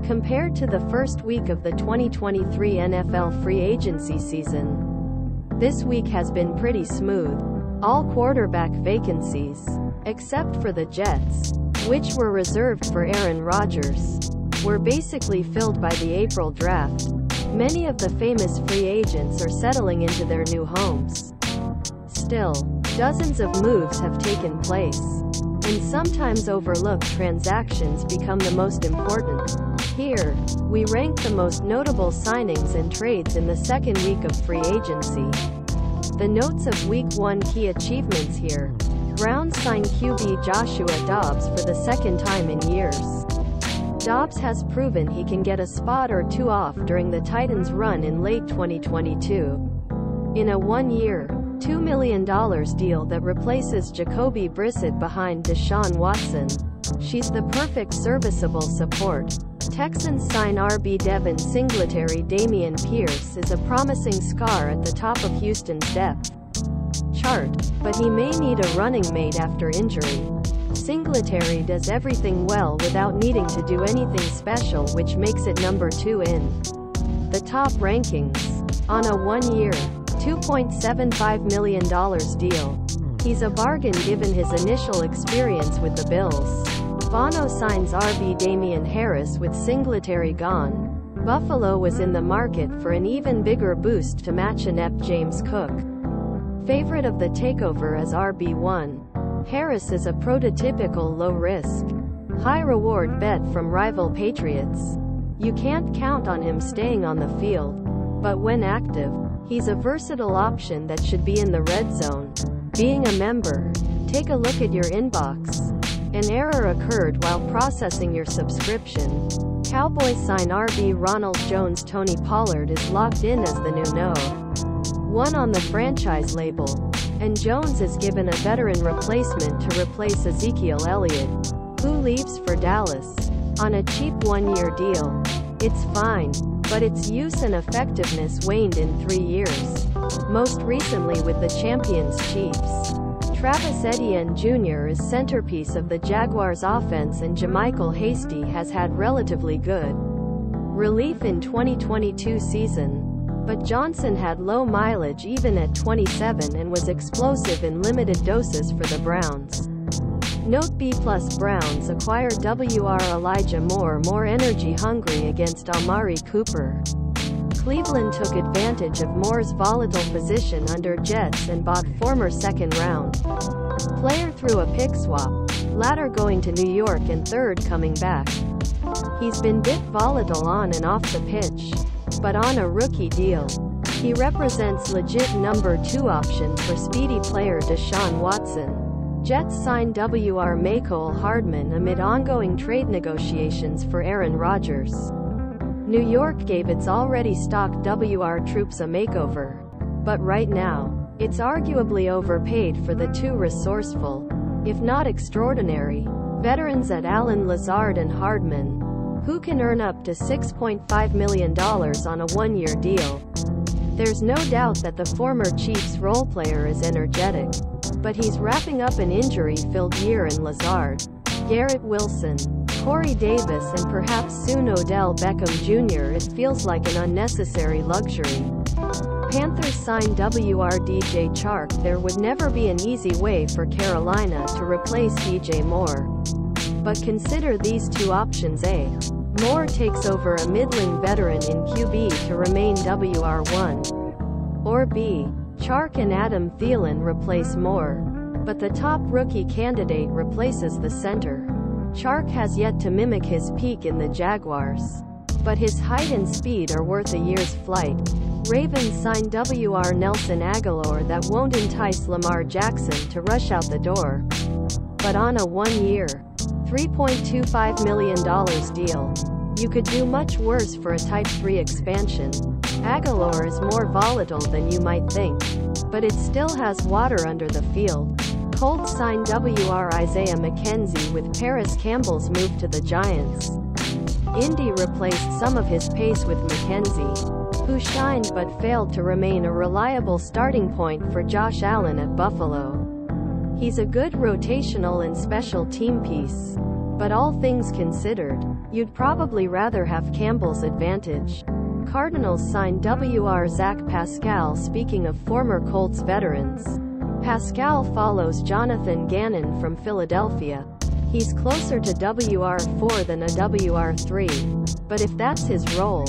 compared to the first week of the 2023 NFL free agency season. This week has been pretty smooth. All quarterback vacancies, except for the Jets, which were reserved for Aaron Rodgers, were basically filled by the April draft. Many of the famous free agents are settling into their new homes. Still, dozens of moves have taken place, and sometimes overlooked transactions become the most important. Here, we rank the most notable signings and trades in the second week of free agency. The notes of Week 1 key achievements here. Browns sign QB Joshua Dobbs for the second time in years. Dobbs has proven he can get a spot or two off during the Titans' run in late 2022. In a one-year, $2 million deal that replaces Jacoby Brissett behind Deshaun Watson, she's the perfect serviceable support. Texans sign RB Devin. Singletary. Dameon Pierce is a promising scar at the top of Houston's depth chart, but he may need a running mate after injury. Singletary does everything well without needing to do anything special, which makes it number 2 in the top rankings. On a one-year, $2.75 million deal, he's a bargain given his initial experience with the Bills. Bono signs RB Damien Harris. With Singletary gone, Buffalo was in the market for an even bigger boost to match inept James Cook. Favorite of the takeover as RB1, Harris is a prototypical low-risk, high-reward bet from rival Patriots. You can't count on him staying on the field, but when active, he's a versatile option that should be in the red zone. Being a member, take a look at your inbox. An error occurred while processing your subscription. Cowboys sign RB Ronald Jones. Tony Pollard is locked in as the new No. 1 on the franchise label, and Jones is given a veteran replacement to replace Ezekiel Elliott, who leaves for Dallas on a cheap one-year deal. It's fine, but its use and effectiveness waned in 3 years, most recently with the champions Chiefs. Travis Etienne Jr. is centerpiece of the Jaguars' offense, and JaMycal Hasty has had relatively good relief in 2022 season. But Johnson had low mileage even at 27 and was explosive in limited doses for the Browns. Note B+ Browns acquired WR Elijah Moore. More energy hungry against Amari Cooper. Cleveland took advantage of Moore's volatile position under Jets and bought former second-round player through a pick swap, latter going to New York and third coming back. He's been bit volatile on and off the pitch, but on a rookie deal, he represents legit number 2 option for speedy player Deshaun Watson. Jets signed WR Mecole Hardman amid ongoing trade negotiations for Aaron Rodgers. New York gave its already stocked WR troops a makeover, but right now, it's arguably overpaid for the two resourceful, if not extraordinary, veterans at Allen Lazard and Hardman, who can earn up to $6.5 million on a one-year deal. There's no doubt that the former Chiefs role player is energetic, but he's wrapping up an injury-filled year in Lazard, Garrett Wilson, Corey Davis and perhaps soon Odell Beckham Jr. It feels like an unnecessary luxury. Panthers sign WR DJ Chark There. Would never be an easy way for Carolina to replace DJ Moore. But consider these two options. A. Moore takes over a middling veteran in QB to remain WR1. Or B. Chark and Adam Thielen replace Moore, but the top rookie candidate replaces the center. Chark has yet to mimic his peak in the Jaguars, but his height and speed are worth a year's flight. Ravens sign WR Nelson Agholor That won't entice Lamar Jackson to rush out the door, but on a one-year, $3.25 million deal. You could do much worse for a Type 3 expansion. Agholor is more volatile than you might think, but it still has water under the field. Colts sign WR Isaiah McKenzie with Parris Campbell's move to the Giants. Indy replaced some of his pace with McKenzie, who shined but failed to remain a reliable starting point for Josh Allen at Buffalo. He's a good rotational and special team piece, But all things considered, you'd probably rather have Campbell's advantage. Cardinals signed WR Zach Pascal. Speaking of former Colts veterans, Pascal follows Jonathan Gannon from Philadelphia. He's closer to WR4 than a WR3, but if that's his role,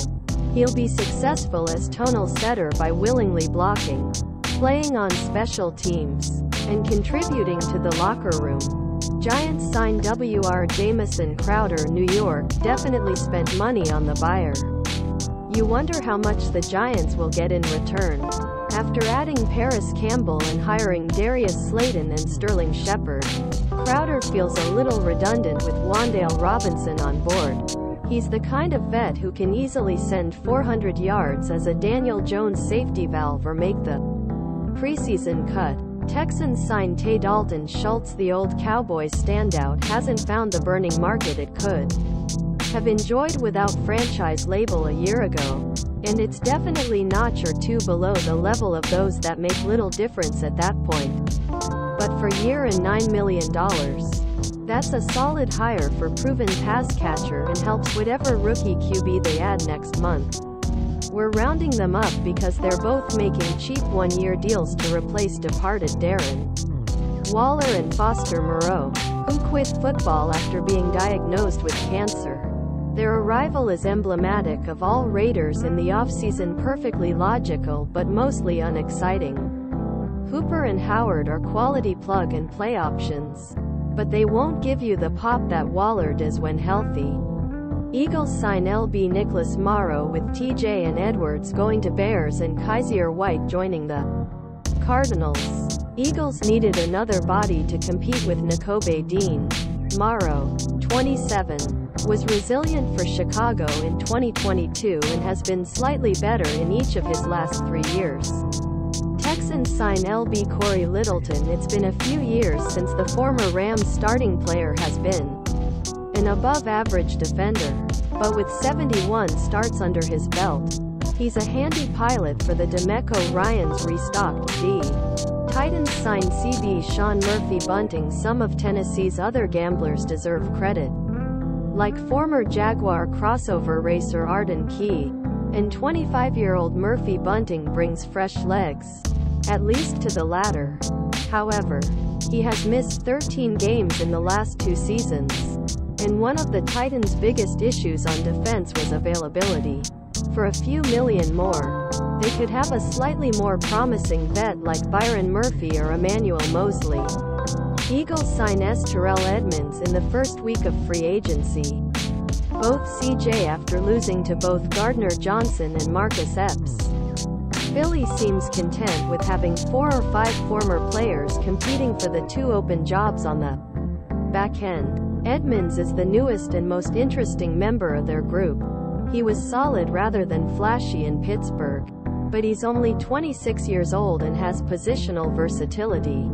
he'll be successful as tonal setter by willingly blocking, playing on special teams, and contributing to the locker room. Giants signed WR Jamison Crowder. New York definitely spent money on the buyer. You wonder how much the Giants will get in return. After adding Parris Campbell and hiring Darius Slayton and Sterling Shepard, Crowder feels a little redundant with Wan'Dale Robinson on board. He's the kind of vet who can easily send 400 yards as a Daniel Jones safety valve or make the preseason cut. Texans signed Tay Dalton Schultz. The old Cowboys standout hasn't found the burning market it could have enjoyed without franchise label a year ago, and it's definitely a notch or two below the level of those that make little difference at that point. But for a year and $9 million, that's a solid hire for proven pass catcher and helps whatever rookie QB they add next month. We're rounding them up because they're both making cheap one-year deals to replace departed Darren Waller and Foster Moreau, who quit football after being diagnosed with cancer. Their arrival is emblematic of all Raiders in the offseason. Perfectly logical but mostly unexciting. Hooper and Howard are quality plug-and-play options, but they won't give you the pop that Waller does when healthy. Eagles sign LB Nicholas Morrow, with TJ and Edwards going to Bears and Kaiser White joining the Cardinals. Eagles needed another body to compete with Nakobe Dean. Morrow, 27, was resilient for Chicago in 2022 and has been slightly better in each of his last 3 years. Texans sign LB Corey Littleton. It's been a few years since the former Rams starting player has been an above-average defender, but with 71 starts under his belt, he's a handy pilot for the DeMeco Ryans restocked D. Titans signed CB Sean Murphy Bunting. Some of Tennessee's other gamblers deserve credit, like former Jaguar crossover racer Arden Key, and 25-year-old Murphy Bunting brings fresh legs, at least to the latter. However, he has missed 13 games in the last 2 seasons, and one of the Titans' biggest issues on defense was availability. For a few million more, they could have a slightly more promising vet like Byron Murphy or Emmanuel Mosley. Eagles sign Terrell Edmunds in the first week of free agency. Both CJ after losing to both Gardner Johnson and Marcus Epps. Philly seems content with having 4 or 5 former players competing for the 2 open jobs on the back end. Edmunds is the newest and most interesting member of their group. He was solid rather than flashy in Pittsburgh, but he's only 26 years old and has positional versatility.